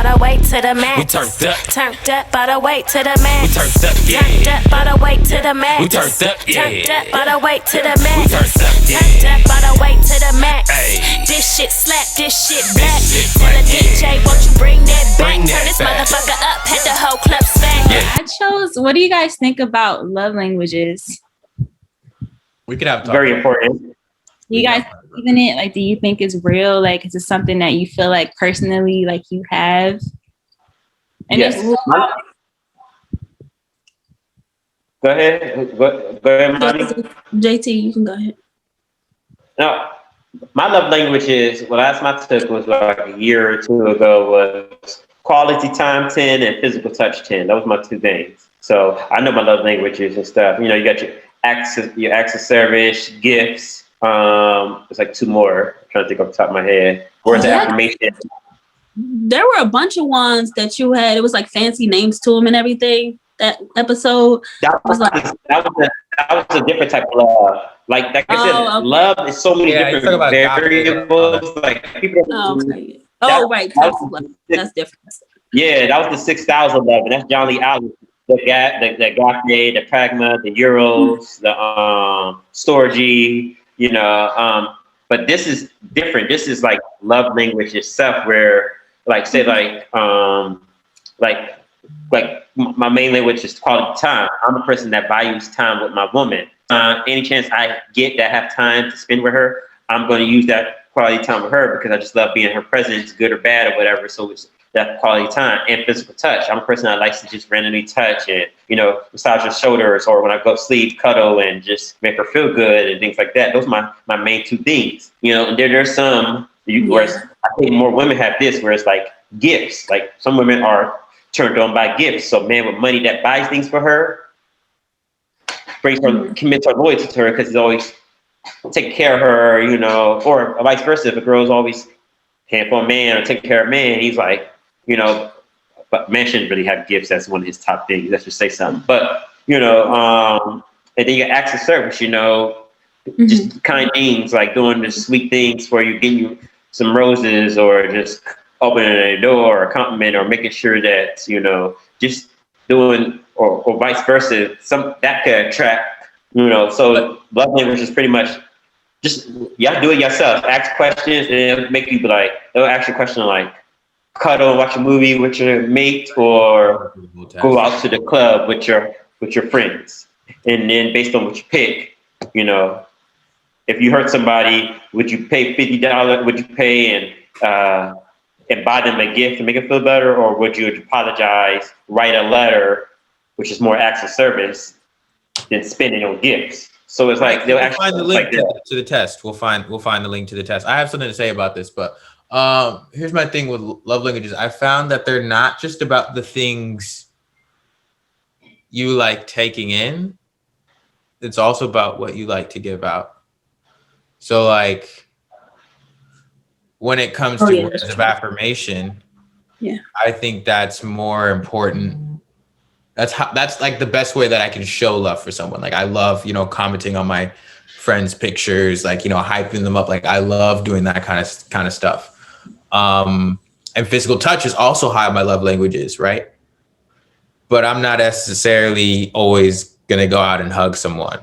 the way to the max. We Turned up by the way to the max. We turned up, yeah. Turned up by the way to the max. We turned up, yeah. Turned up by the way to the max. We turned up, yeah. Turned up by the way to the max. Ay. This shit slap, this shit black. shit Tell the black, DJ, won't you bring that back? Bring Turn that this back. motherfucker up, had the whole club spank. Yeah. I chose. What do you guys think about love languages? We could have a talk. Very important. Do you guys believe in it? Like, do you think it's real? Like, is it something that you feel like personally, like you have? And Yes. Go ahead. Go ahead, Monty. JT, you can go ahead. No, my love language is, well, last my tip was like a year or two ago, was quality time 10 and physical touch 10. Those were my two things. So I know my love languages and stuff. You know, you got your acts of service, gifts. It's like two more. I'm trying to think off the top of my head. Words of affirmation. There were a bunch of ones that you had. It was like fancy names to them and everything. That episode. That was a different type of love. Like I said, okay. love is so many Yeah, you talk different about variables. Like people. Oh, okay. That- Right. that That's, was- that's different. Yeah, that was the 6,000 love, and that's John Lee Allen. The Gautier, the Pragma, the Euros, the Storgy, you know. But this is different. This is like love language itself, where like say like my main language is quality time. I'm a person that values time with my woman. Any chance I get that have time to spend with her, I'm going to use that quality time with her because I just love being in her presence, good or bad or whatever. So it's that quality time and physical touch. I'm a person that likes to just randomly touch and, you know, massage her shoulders, or when I go to sleep, cuddle and just make her feel good and things like that. Those are my main two things, you know. And there's some where I think more women have this, where it's like gifts. Like some women are turned on by gifts. So man with money that buys things for her brings her, commits her loyalty to her because he's always taking care of her, you know, or vice versa. If a girl's always paying for a man or taking care of a man, he's like, you know, but man shouldn't really have gifts. That's one of his top things. Let's just say something. But, you know, and then you got acts of service, you know, just kind things like doing the sweet things for you, getting you some roses, or just opening a door, or a compliment, or making sure that, you know, just doing, or vice versa, some that could attract, you know. So love language is pretty much just, y'all do it yourself. Ask questions, and it'll make you be like, they'll ask you a question like, cuddle and watch a movie with your mate, or go out to the club with your friends. And then based on what you pick, you know, if you hurt somebody, would you pay $50? Would you pay and buy them a gift to make it feel better, or would you apologize, write a letter, which is more acts of service than spending on gifts? So it's like they'll actually find the link like to the test. We'll find the link to the test. I have something to say about this, but here's my thing with love languages. I found that they're not just about the things you like taking in. It's also about what you like to give out. So like when it comes to words of affirmation, I think that's more important. That's like the best way that I can show love for someone. Like I love, you know, commenting on my friends' pictures, like, you know, hyping them up. Like I love doing that kind of stuff. And physical touch is also high on my love languages, right? But I'm not necessarily always gonna go out and hug someone.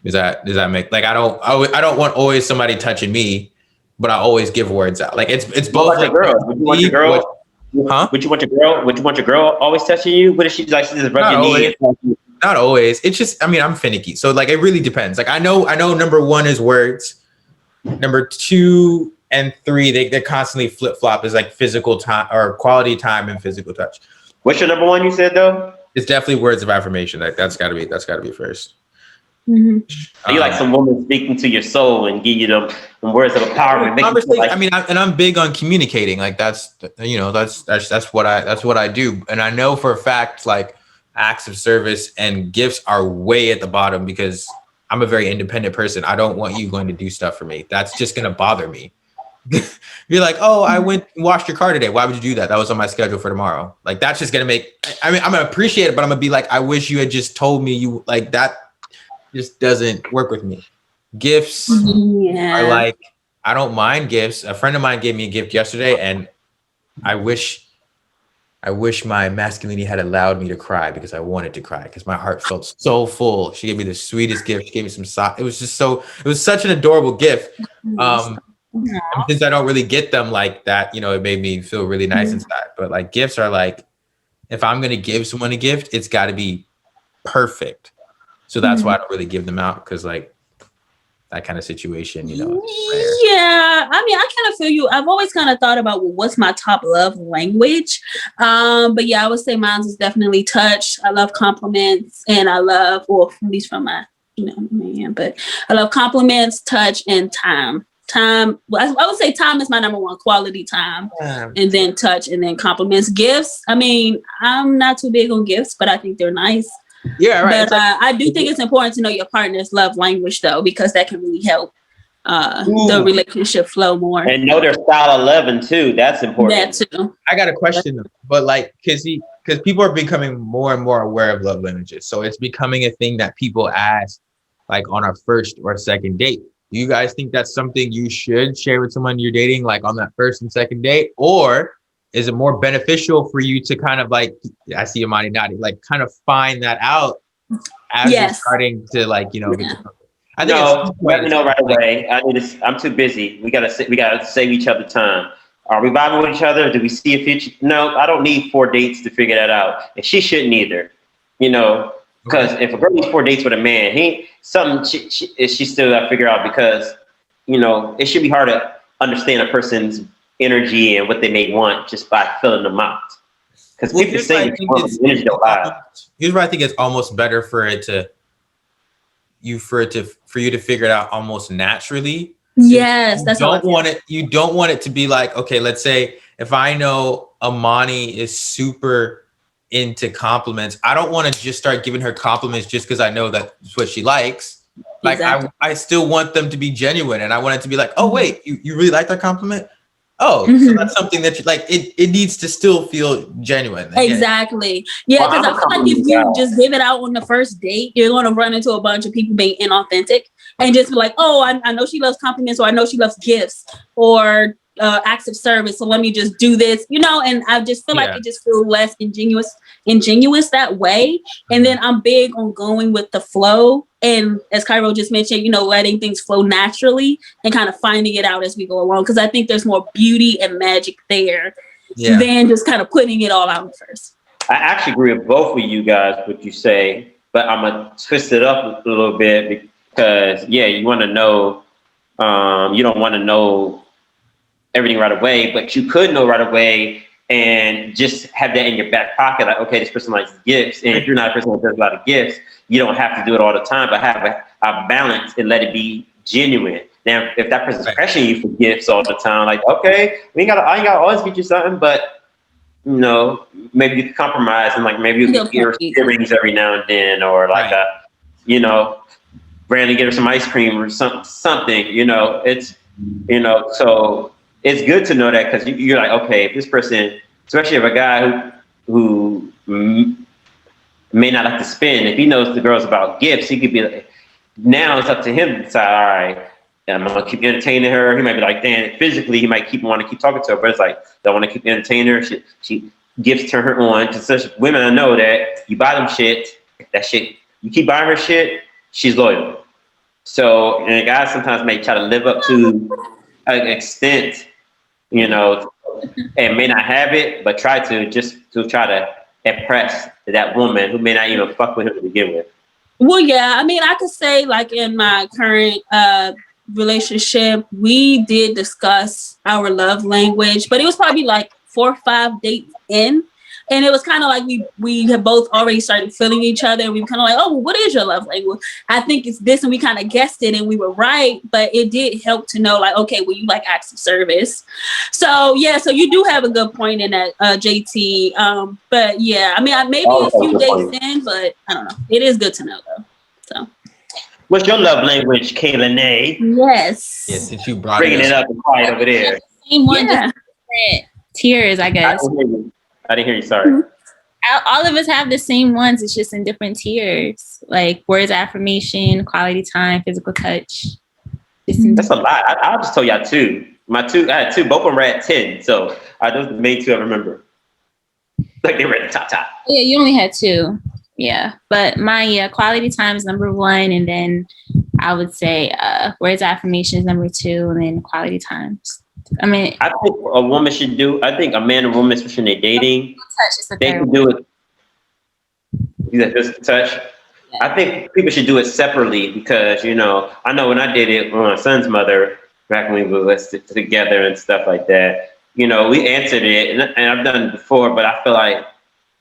Does that make, like I don't want always somebody touching me, but I always give words out. Like it's both. Like, would you want your girl? Would you want your girl always touching you? What if she like, she just rub your knee? Not always. It's just, I mean, I'm finicky. So like, it really depends. Like I know number one is words. Number 2 and 3, they constantly flip flop is like physical time or quality time and physical touch. What's your number one you said though? It's definitely words of affirmation. Like that's gotta be first. You like some woman speaking to your soul and give you them words of empowerment. I mean, I'm big on communicating. Like that's, you know, that's what I do. And I know for a fact, like acts of service and gifts are way at the bottom because I'm a very independent person. I don't want you going to do stuff for me. That's just going to bother me. You're like, oh, I went and washed your car today. Why would you do that? That was on my schedule for tomorrow. Like, that's just going to make, I mean, I'm going to appreciate it, but I'm going to be like, I wish you had just told me. You like that just doesn't work with me. Gifts are like, I don't mind gifts. A friend of mine gave me a gift yesterday and I wish I wish my masculinity had allowed me to cry because I wanted to cry because my heart felt so full. She gave me the sweetest gift. She gave me some socks. It was such an adorable gift. And since I don't really get them like that, it made me feel really nice inside. But like gifts are like, if I'm going to give someone a gift, it's got to be perfect. So that's why I don't really give them out, because like that kind of situation, Yeah, I mean, I kind of feel you. I've always kind of thought about, well, what's my top love language? But yeah, I would say mine is definitely touch. I love compliments, and I love, well, at least from my, man, but I love compliments, touch, and time. Time, well, I would say time is my number one, quality time, and then touch, and then compliments. Gifts, I mean, I'm not too big on gifts, but I think they're nice. Yeah, right. But I do think it's important to know your partner's love language, though, because that can really help the relationship flow more. And know their style of loving too. That's important. That too. I got a question, but like, because people are becoming more and more aware of love languages, so it's becoming a thing that people ask, like on our first or second date. Do you guys think that's something you should share with someone you're dating, like on that first and second date, or is it more beneficial for you to kind of like, I see Imani nodding, like kind of find that out as you're starting to like, get to I think let me know right away. I'm too busy. We gotta save each other time. Are we vibing with each other? Do we see a future? No, I don't need 4 dates to figure that out. And she shouldn't either. Because if a girl needs 4 dates with a man, she still got to figure out, because it should be hard to understand a person's energy and what they may want just by filling them out. Because people say energy don't lie. Here's where I think it's almost better for you to figure it out almost naturally. Yes, that's you don't want it to be like, okay, let's say if I know Imani is super into compliments, I don't want to just start giving her compliments just because I know that's what she likes. Like I still want them to be genuine, and I want it to be like, oh wait, you really like that compliment? Oh, so that's something that you like. It needs to still feel genuine. Exactly. Yeah, because I feel like if you just give it out on the first date, you're going to run into a bunch of people being inauthentic and just be like, oh, I know she loves compliments, or I know she loves gifts, or acts of service, so let me just do this, and I just feel like it just feels less ingenuous that way. And then I'm big on going with the flow, and as Cairo just mentioned, letting things flow naturally and kind of finding it out as we go along, because I think there's more beauty and magic there than just kind of putting it all out first. I actually agree with both of you guys what you say, but I'm gonna twist it up a little bit, because you want to know, you don't want to know everything right away, but you could know right away and just have that in your back pocket. Like, okay, this person likes gifts. And if you're not a person that does a lot of gifts, you don't have to do it all the time, but have a balance and let it be genuine. Now, if that person's pressuring you for gifts all the time, like, okay, I ain't gotta always get you something, but maybe you can compromise, and like maybe you can get her earrings every now and then, or like Brandon, get her some ice cream or something, it's, so it's good to know that, because you're like, okay, if this person, especially if a guy who may not like to spend, if he knows the girl's about gifts, he could be like, now it's up to him to decide, all right, I'm gonna keep entertaining her. He might be like, damn, physically he might want to keep talking to her, but it's like, don't want to keep entertaining her. She gifts turn her on. Because such women, I know that you buy them shit, you keep buying her shit, she's loyal. So, and guys sometimes may try to live up to an extent, and may not have it, but try to impress that woman who may not even fuck with him to begin with. Well, yeah, I mean, I could say, like, in my current relationship, we did discuss our love language, but it was probably like 4 or 5 dates in. And it was kind of like we have both already started feeling each other. And we were kind of like, oh, well, what is your love language? I think it's this. And we kind of guessed it and we were right. But it did help to know, like, okay, well, you like acts of service. So, yeah, so you do have a good point in that, JT. But, yeah, I mean, maybe a few days in, but I don't know. It is good to know, though. So. What's your love language, Kayla Nay? Yes. Yeah, since you brought bringing it up and quiet over there. Same one, just different tiers, I guess. I didn't hear you. Sorry. All of us have the same ones. It's just in different tiers, like words of affirmation, quality time, physical touch. That's a lot. I'll just tell y'all 2. I had 2. Both of them were at 10. So those are the main 2 I remember. Like they were at the top. Yeah, you only had two. Yeah, but my quality time is number one, and then I would say words of affirmation is number two, and then quality times. I mean, I think a woman should do. I think a man and woman, especially when they're dating, touch is the they third can do it. Just touch. I think people should do it separately because I know when I did it with my son's mother back when we were together and stuff like that. We answered it, and I've done it before, but I feel like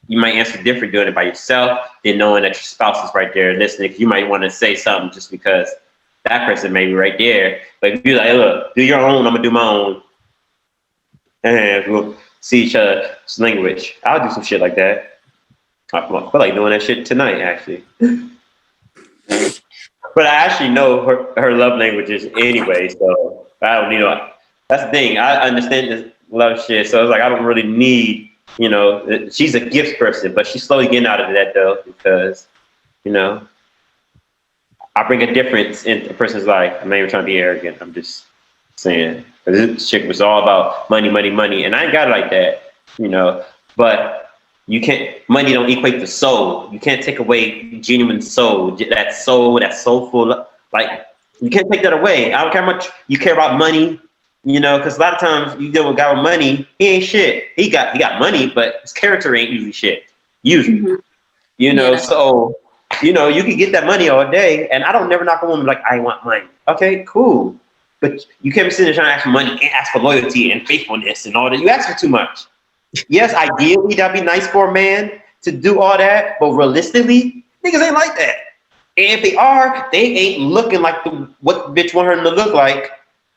you might answer different doing it by yourself than knowing that your spouse is right there listening. You might want to say something just because that person may be right there. But if you're like, look, do your own, I'm gonna do my own, and we'll see each other's language. I'll do some shit like that. I feel like doing that shit tonight, actually. But I actually know her love languages anyway, so I don't need that's the thing. I understand this love shit, so it's like I don't really need. She's a gift person, but she's slowly getting out of that though because, I bring a difference in a person's life. I'm not even trying to be arrogant. I'm just saying this chick was all about money, money, money, and I ain't got it like that, But you can't. Money don't equate to soul. You can't take away genuine soul. That soulful. Like you can't take that away. I don't care how much you care about money. Because a lot of times you deal with a guy with money, he ain't shit. He got money, but his character ain't usually shit. Usually, So you can get that money all day, and I don't never knock a woman like I want money. Okay, cool, but you can't be sitting there trying to ask for money and ask for loyalty and faithfulness and all that. You ask for too much. Yes, ideally that'd be nice for a man to do all that, but realistically, niggas ain't like that. And if they are, they ain't looking like what the bitch want her to look like.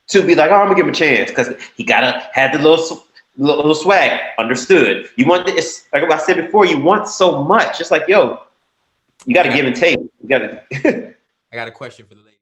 To be like, oh, I'm gonna give him a chance because he gotta have the little swag. Understood. You want this, like I said before, you want so much. It's like, yo, you gotta give and take. You gotta. I got a question for the lady.